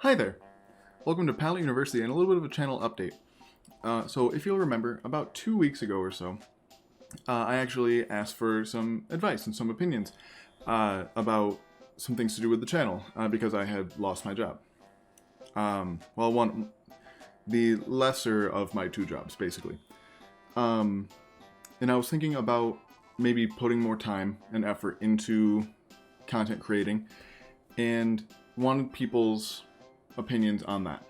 Hi there! Welcome to Pallet University and a little bit of a channel update. So if you'll remember, about 2 weeks ago or so, I actually asked for some advice and some opinions about some things to do with the channel because I had lost my job. The lesser of my two jobs, basically. And I was thinking about maybe putting more time and effort into content creating and wanted people's opinions on that.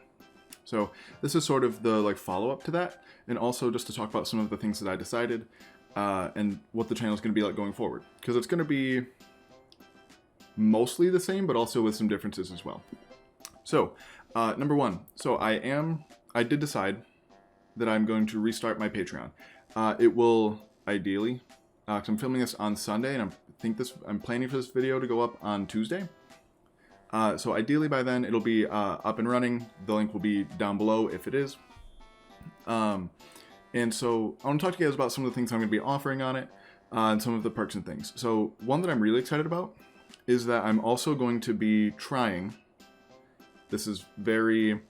So this is sort of the follow-up to that, and also just to talk about some of the things that I decided and what the channel is going to be like going forward, because it's going to be mostly the same, but also with some differences as well. So number one, so I did decide that I'm going to restart my Patreon. It will ideally, cause I'm filming this on Sunday, and I'm planning for this video to go up on Tuesday. So ideally by then it'll be up and running. The link will be down below if it is. And so I want to talk to you guys about some of the things I'm going to be offering on it and some of the perks and things. So one that I'm really excited about is that I'm also going to be trying, this is very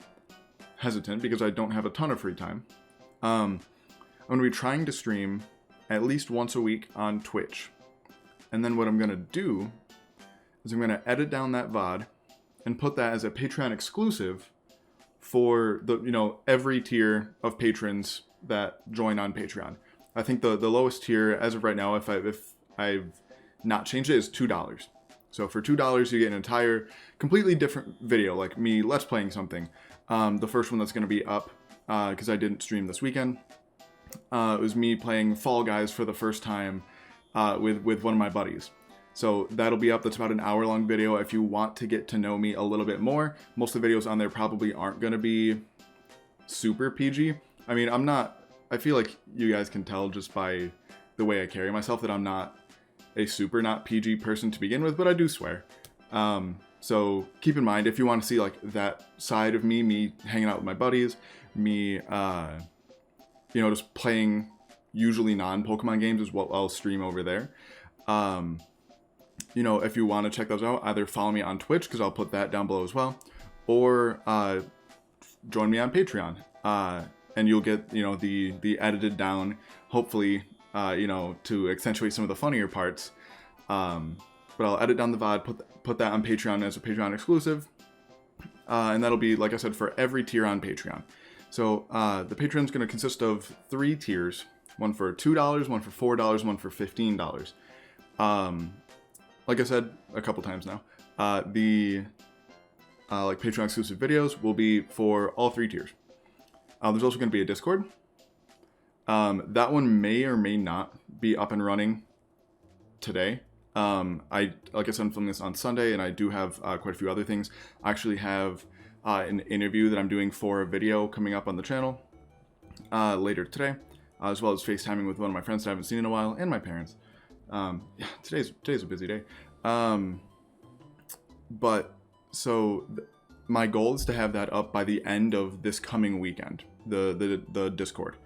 hesitant because I don't have a ton of free time, I'm going to be trying to stream at least once a week on Twitch. And then what I'm going to do is I'm going to edit down that VOD and put that as a Patreon exclusive for the every tier of patrons that join on Patreon. I think the lowest tier as of right now, if I've not changed it, is $2. So for $2 you get an entire completely different video, like me let's playing something. The first one that's going to be up because I didn't stream this weekend, it was me playing Fall Guys for the first time with one of my buddies. So that'll be up. That's about an hour-long video if you want to get to know me a little bit more. Most of the videos on there probably aren't going to be super PG. I mean, I feel like you guys can tell just by the way I carry myself that I'm not a super not PG person to begin with, but I do swear. So keep in mind, if you want to see like that side of me hanging out with my buddies, me, just playing usually non-Pokemon games is what I'll stream over there. If you want to check those out, either follow me on Twitch, because I'll put that down below as well, or join me on Patreon, and you'll get the edited down, hopefully to accentuate some of the funnier parts. But I'll edit down the VOD, put that on Patreon as a Patreon exclusive, and that'll be, like I said, for every tier on Patreon. So the Patreon's going to consist of 3 tiers: one for $2, one for $4, one for $15. Like I said a couple times now, the Patreon exclusive videos will be for all 3 tiers. There's also going to be a Discord. That one may or may not be up and running today. Like I said, I'm filming this on Sunday, and I do have quite a few other things. I actually have an interview that I'm doing for a video coming up on the channel later today, as well as FaceTiming with one of my friends that I haven't seen in a while, and my parents. Yeah, today's a busy day. But so my goal is to have that up by the end of this coming weekend, the Discord.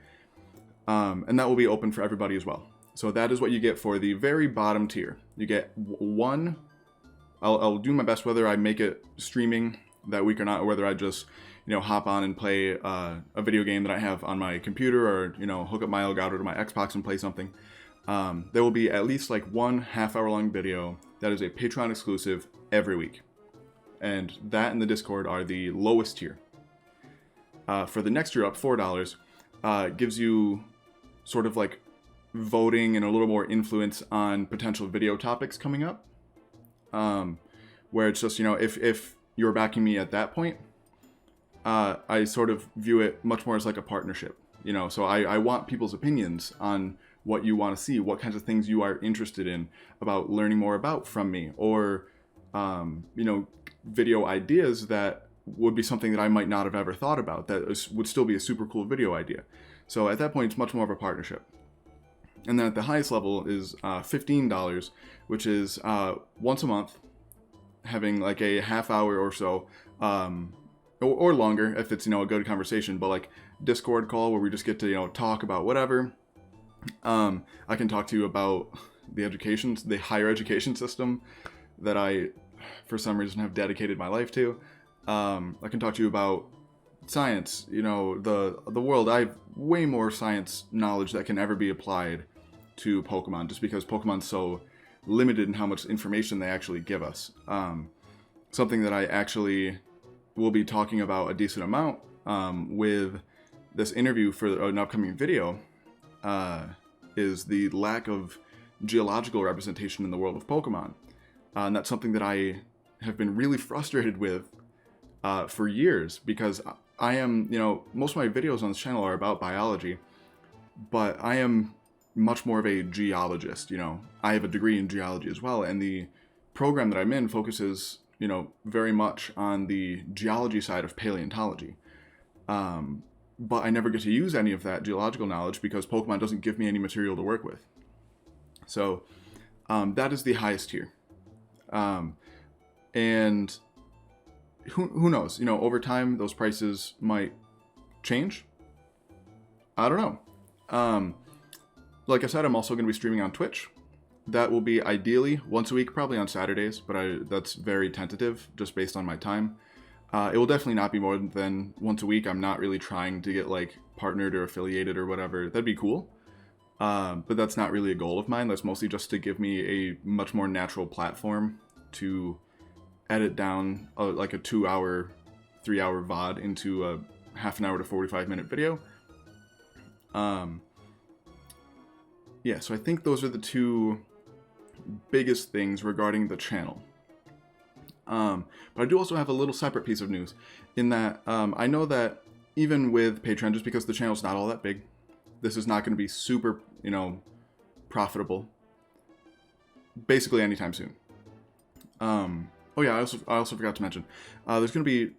And that will be open for everybody as well. So that is what you get for the very bottom tier. You get one, I'll do my best whether I make it streaming that week or not, or whether I just, hop on and play a video game that I have on my computer, or, hook up my Elgato to my Xbox and play something. There will be at least one half-hour-long video that is a Patreon exclusive every week. And that and the Discord are the lowest tier. For the next tier up, $4, gives you sort of voting and a little more influence on potential video topics coming up. Where it's just, if you're backing me at that point, I sort of view it much more as like a partnership. So I want people's opinions on what you want to see, what kinds of things you are interested in about learning more about from me, or video ideas that would be something that I might not have ever thought about that would still be a super cool video idea. So at that point, it's much more of a partnership. And then at the highest level is $15, which is once a month, having a half hour or so, or longer if it's a good conversation, but Discord call where we just get to talk about whatever. I can talk to you about the higher education system that I, for some reason, have dedicated my life to. I can talk to you about science, the world. I have way more science knowledge that can ever be applied to Pokemon, just because Pokemon's so limited in how much information they actually give us. Something that I actually will be talking about a decent amount with this interview for an upcoming video is the lack of geological representation in the world of Pokemon. And that's something that I have been really frustrated with for years, because I am, most of my videos on this channel are about biology, but I am much more of a geologist. I have a degree in geology as well, and the program that I'm in focuses, very much on the geology side of paleontology. But I never get to use any of that geological knowledge because Pokemon doesn't give me any material to work with. So that is the highest tier. And who knows? Over time, those prices might change. I don't know. Like I said, I'm also going to be streaming on Twitch. That will be ideally once a week, probably on Saturdays, but that's very tentative just based on my time. It will definitely not be more than once a week. I'm not really trying to get partnered or affiliated or whatever. That'd be cool. But that's not really a goal of mine. That's mostly just to give me a much more natural platform to edit down a 2-hour, 3-hour VOD into a half an hour to 45-minute video. Yeah, so I think those are the two biggest things regarding the channel. But I do also have a little separate piece of news in that I know that even with Patreon, just because the channel's not all that big, this is not going to be super, profitable basically anytime soon. Oh yeah, I also forgot to mention, there's going to be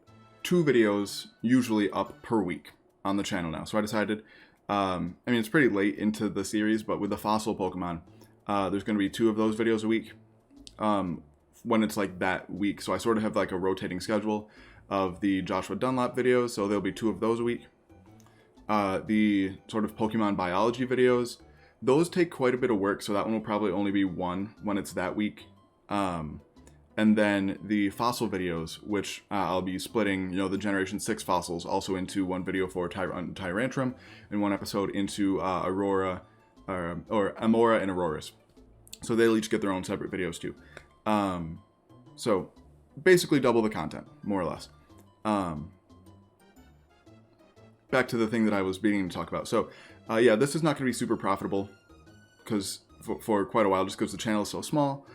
2 videos usually up per week on the channel now. So I decided, it's pretty late into the series, but with the fossil Pokemon, there's going to be 2 of those videos a week when it's that week. So I sort of have a rotating schedule of the Joshua Dunlap videos, so there'll be 2 of those a week. The sort of Pokemon biology videos, those take quite a bit of work, so that one will probably only be 1 when it's that week. And then the fossil videos, which I'll be splitting, the Generation 6 fossils also into 1 video for Tyrantrum and 1 episode into Aurora, or Amora and Auroras. So they'll each get their own separate videos too. So basically double the content, more or less. Back to the thing that I was beginning to talk about. So yeah, this is not going to be super profitable because for quite a while, just because the channel is so small.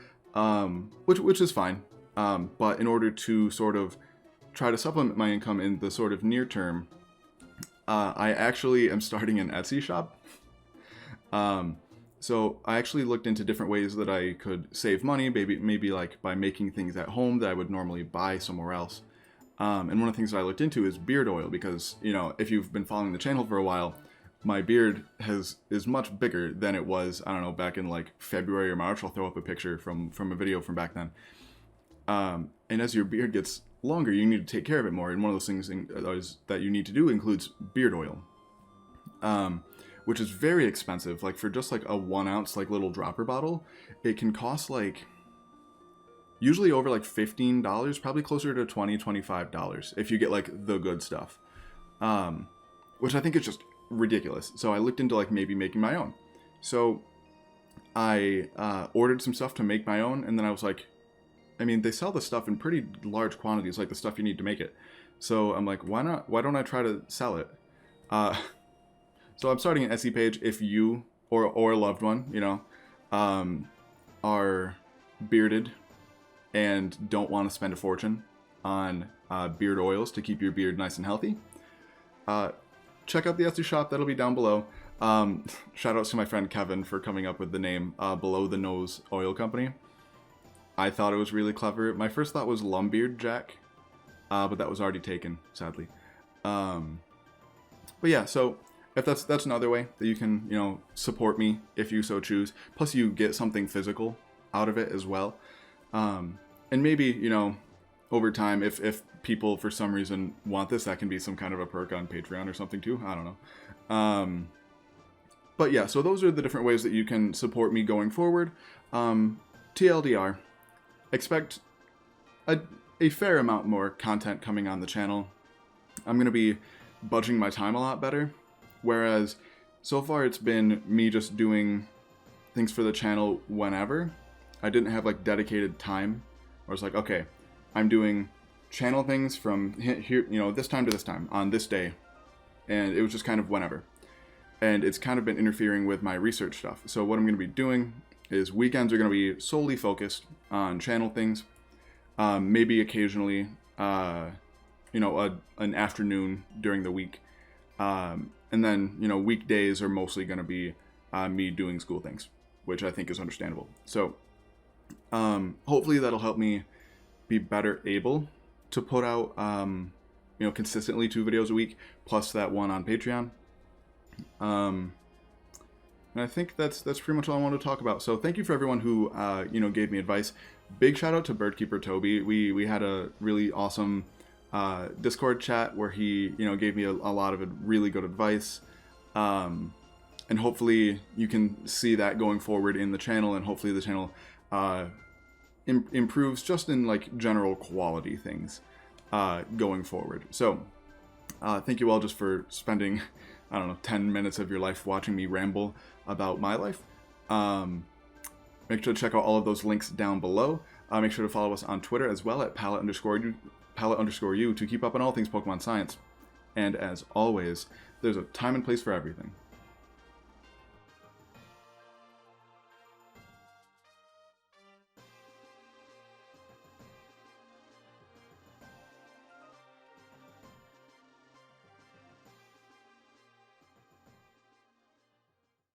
Which is fine, but in order to sort of try to supplement my income in the sort of near term, I actually am starting an Etsy shop. So I actually looked into different ways that I could save money, maybe by making things at home that I would normally buy somewhere else. And one of the things that I looked into is beard oil, because if you've been following the channel for a while, my beard is much bigger than it was, I don't know, back in February or March. I'll throw up a picture from a video from back then. And as your beard gets longer, you need to take care of it more. And one of those things that you need to do includes beard oil, which is very expensive. For just a 1 ounce little dropper bottle, it can cost usually over $15, probably closer to $20, $25 if you get the good stuff, which I think is just ridiculous. So I looked into maybe making my own. So I ordered some stuff to make my own, and then I was they sell the stuff in pretty large quantities, the stuff you need to make it. So I'm why don't I try to sell it? So I'm starting an Etsy page. If you or a loved one, are bearded and don't want to spend a fortune on beard oils to keep your beard nice and healthy, check out the Etsy shop. That'll be down below. Shout outs to my friend Kevin for coming up with the name Below the Nose Oil Company. I thought it was really clever. My first thought was Lumbeard Jack, but that was already taken, sadly. But yeah, so if that's another way that you can, support me if you so choose. Plus you get something physical out of it as well. And maybe, over time, if people for some reason want this, that can be some kind of a perk on Patreon or something too. I don't know. But yeah, so those are the different ways that you can support me going forward. TLDR, expect a fair amount more content coming on the channel. I'm going to be budging my time a lot better, whereas so far it's been me just doing things for the channel whenever. I didn't have like dedicated time where it's like, okay, I'm doing channel things from here, you know, this time to this time on this day, and it was just kind of whenever. And it's kind of been interfering with my research stuff. So what I'm going to be doing is weekends are going to be solely focused on channel things. Maybe occasionally, you know, an afternoon during the week. And then, you know, weekdays are mostly going to be me doing school things, which I think is understandable. So hopefully that'll help me be better able to put out, you know, consistently 2 videos a week, plus that one on Patreon. And I think that's pretty much all I wanted to talk about. So thank you for everyone who, you know, gave me advice. Big shout out to Birdkeeper Toby. We had a really awesome Discord chat where he, you know, gave me a lot of really good advice. And hopefully you can see that going forward in the channel, and hopefully the channel improves just in like general quality things going forward. So thank you all just for spending, I don't know, 10 minutes of your life watching me ramble about my life. Make sure to check out all of those links down below. Make sure to follow us on Twitter as well at Pallet_U to keep up on all things Pokemon science. And as always, there's a time and place for everything.